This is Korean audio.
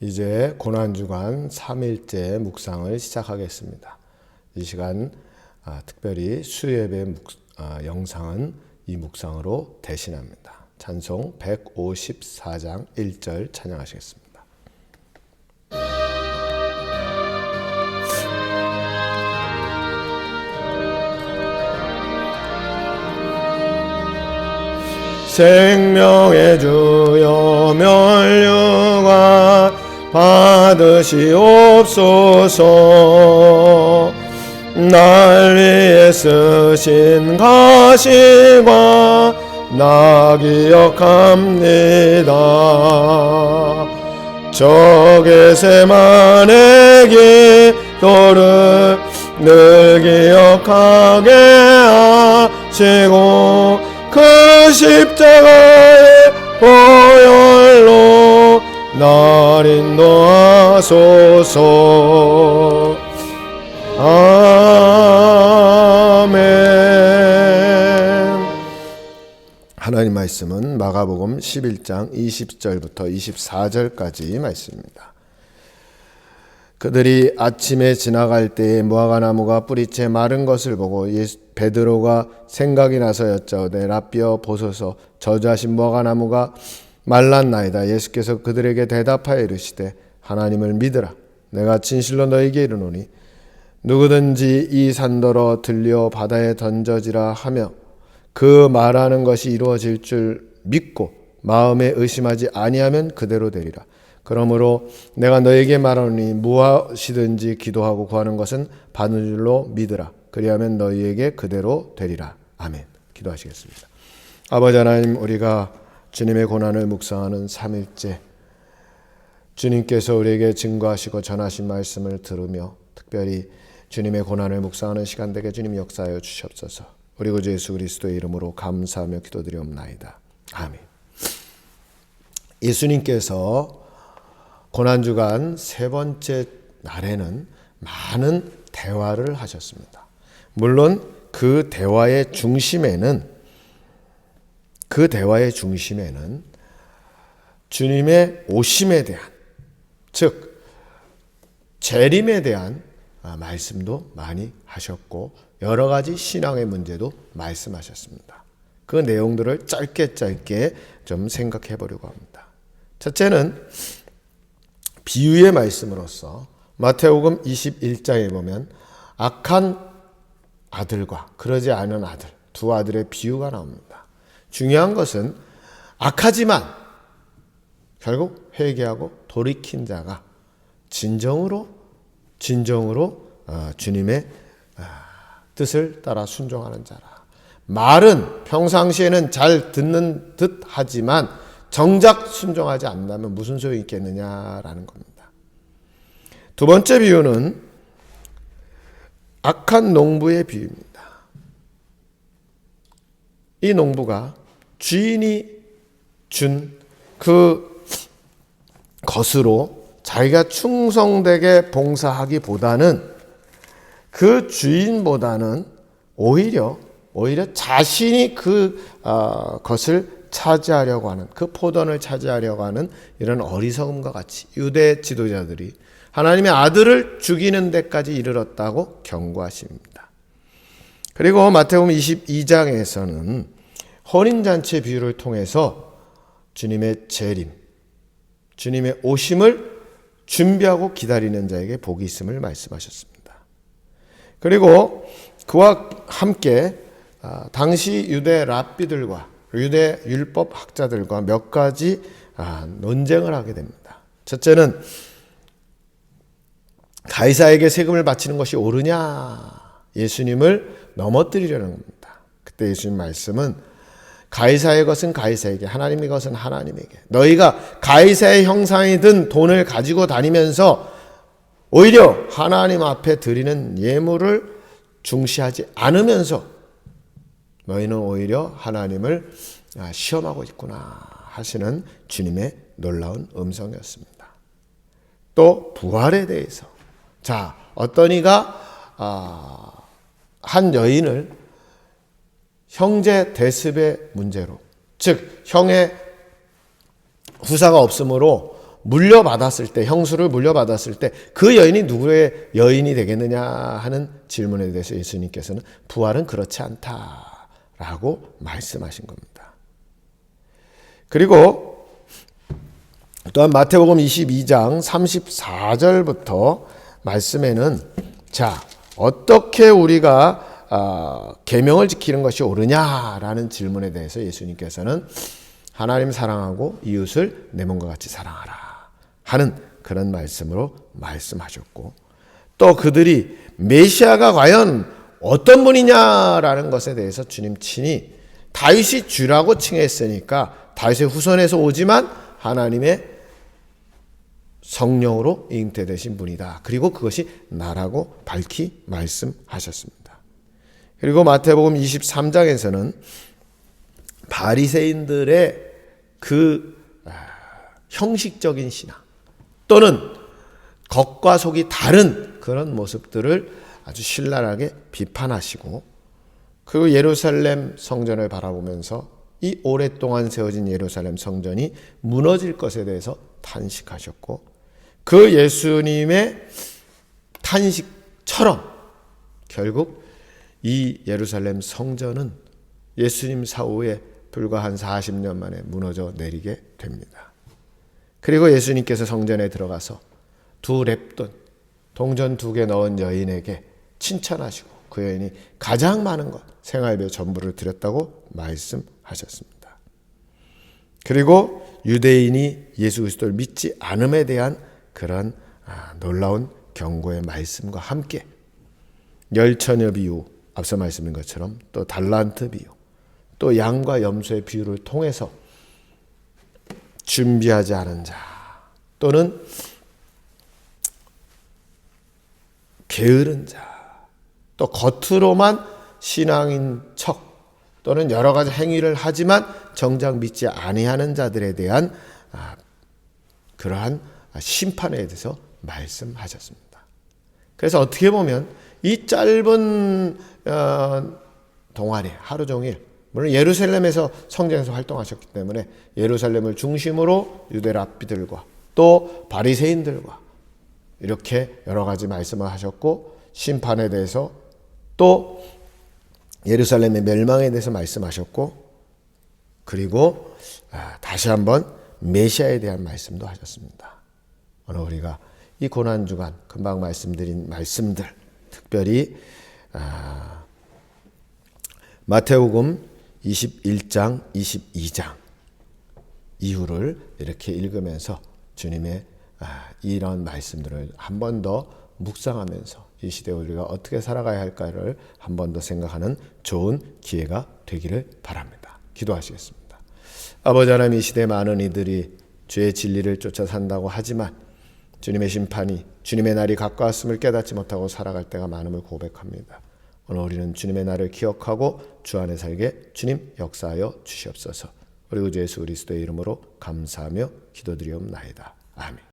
이제 고난주간 3일째 묵상을 시작하겠습니다. 이 시간 특별히 수요예배 영상은 이 묵상으로 대신합니다. 찬송 154장 1절 찬양하시겠습니다. 생명의 주여 면류관 받으시옵소서. 날 위해 쓰신 가시관 나 기억합니다. 저 겟세마네 기도를 늘 기억하게 하시고 그 십자가의 보혈로 날 인도하소서. 아멘. 하나님 말씀은 마가복음 11장 20절부터 24절까지 말씀입니다. 그들이 아침에 지나갈 때에 무화과나무가 뿌리채 마른 것을 보고 베드로가 생각이 나서 여짜오되 라삐어 보소서 저주하신 무화과나무가 말랐나이다. 예수께서 그들에게 대답하여 이르시되 하나님을 믿으라. 내가 진실로 너희에게 이르노니 누구든지 이 산더러 들려 바다에 던져지라 하며 그 말하는 것이 이루어질 줄 믿고 마음에 의심하지 아니하면 그대로 되리라. 그러므로 내가 너에게 말하노니 무엇이든지 기도하고 구하는 것은 받는 줄로 믿으라. 그리하면 너희에게 그대로 되리라. 아멘. 기도하시겠습니다. 아버지 하나님, 우리가 주님의 고난을 묵상하는 3일째 주님께서 우리에게 증거하시고 전하신 말씀을 들으며 특별히 주님의 고난을 묵상하는 시간 되게 주님 역사하여 주시옵소서. 우리 구주 예수 그리스도의 이름으로 감사하며 기도드리옵나이다. 아멘. 예수님께서 고난주간 세 번째 날에는 많은 대화를 하셨습니다. 물론 그 대화의 중심에는 주님의 오심에 대한, 즉 재림에 대한 말씀도 많이 하셨고 여러 가지 신앙의 문제도 말씀하셨습니다. 그 내용들을 짧게 좀 생각해 보려고 합니다. 첫째는 비유의 말씀으로서 마태복음 21장에 보면 악한 아들과 그러지 않은 아들, 두 아들의 비유가 나옵니다. 중요한 것은 악하지만 결국 회개하고 돌이킨 자가 진정으로 주님의 뜻을 따라 순종하는 자라. 말은 평상시에는 잘 듣는 듯 하지만 정작 순종하지 않는다면 무슨 소용이 있겠느냐라는 겁니다. 두 번째 비유는 악한 농부의 비유입니다. 이 농부가 주인이 준 그 것으로 자기가 충성되게 봉사하기보다는 그 주인보다는 오히려 자신이 그 것을 차지하려고 하는, 그 포도원을 차지하려고 하는 이런 어리석음과 같이 유대 지도자들이 하나님의 아들을 죽이는 데까지 이르렀다고 경고하십니다. 그리고 마태복음 22장에서는 혼인잔치 비유를 통해서 주님의 재림, 주님의 오심을 준비하고 기다리는 자에게 복이 있음을 말씀하셨습니다. 그리고 그와 함께 당시 유대 랍비들과 유대 율법 학자들과 몇 가지 논쟁을 하게 됩니다. 첫째는 가이사에게 세금을 바치는 것이 옳으냐, 예수님을 넘어뜨리려는 겁니다. 그때 예수님 말씀은 가이사의 것은 가이사에게, 하나님의 것은 하나님에게. 너희가 가이사의 형상이 든 돈을 가지고 다니면서 오히려 하나님 앞에 드리는 예물을 중시하지 않으면서 너희는 오히려 하나님을 시험하고 있구나 하시는 주님의 놀라운 음성이었습니다. 또 부활에 대해서, 자, 어떤 이가 한 여인을 형제 대습의 문제로, 즉 형의 후사가 없으므로 물려받았을 때, 형수를 물려받았을 때 그 여인이 누구의 여인이 되겠느냐 하는 질문에 대해서 예수님께서는 부활은 그렇지 않다라고 말씀하신 겁니다. 그리고 또한 마태복음 22장 34절부터 말씀에는 자, 어떻게 우리가 계명을 지키는 것이 옳으냐라는 질문에 대해서 예수님께서는 하나님 사랑하고 이웃을 내 몸과 같이 사랑하라 하는 그런 말씀으로 말씀하셨고, 또 그들이 메시아가 과연 어떤 분이냐라는 것에 대해서 주님 친히 다윗이 주라고 칭했으니까 다윗의 후손에서 오지만 하나님의 성령으로 잉태되신 분이다. 그리고 그것이 나라고 밝히 말씀하셨습니다. 그리고 마태복음 23장에서는 바리새인들의 그 형식적인 신앙 또는 겉과 속이 다른 그런 모습들을 아주 신랄하게 비판하시고, 그리고 예루살렘 성전을 바라보면서 이 오랫동안 세워진 예루살렘 성전이 무너질 것에 대해서 탄식하셨고, 그 예수님의 탄식처럼 결국 이 예루살렘 성전은 예수님 사후에 불과 한 40년 만에 무너져 내리게 됩니다. 그리고 예수님께서 성전에 들어가서 두 렙돈, 동전 2개 넣은 여인에게 칭찬하시고 그 여인이 가장 많은 것, 생활비의 전부를 드렸다고 말씀하셨습니다. 그리고 유대인이 예수 그리스도를 믿지 않음에 대한 그런 놀라운 경고의 말씀과 함께 열처녀 비유, 앞서 말씀인 것처럼 또 달란트 비유, 또 양과 염소의 비유를 통해서 준비하지 않은 자 또는 게으른 자, 또 겉으로만 신앙인 척 또는 여러 가지 행위를 하지만 정작 믿지 아니하는 자들에 대한 그러한 심판에 대해서 말씀하셨습니다. 그래서 어떻게 보면 이 짧은 동안에 하루 종일, 물론 예루살렘에서 성전에서 활동하셨기 때문에 예루살렘을 중심으로 유대 랍비들과 또 바리새인들과 이렇게 여러 가지 말씀을 하셨고, 심판에 대해서 또 예루살렘의 멸망에 대해서 말씀하셨고, 그리고 다시 한번 메시아에 대한 말씀도 하셨습니다. 오늘 우리가 이 고난주간 금방 말씀드린 말씀들, 특별히 마태복음 21장, 22장 이후를 이렇게 읽으면서 주님의 이런 말씀들을 한 번 더 묵상하면서 이 시대에 우리가 어떻게 살아가야 할까를 한 번 더 생각하는 좋은 기회가 되기를 바랍니다. 기도하시겠습니다. 아버지 하나님, 이 시대 많은 이들이 죄의 진리를 쫓아 산다고 하지만 주님의 심판이, 주님의 날이 가까웠음을 깨닫지 못하고 살아갈 때가 많음을 고백합니다. 오늘 우리는 주님의 날을 기억하고 주 안에 살게 주님 역사하여 주시옵소서. 우리 구주 예수 그리스도의 이름으로 감사하며 기도드리옵나이다. 아멘.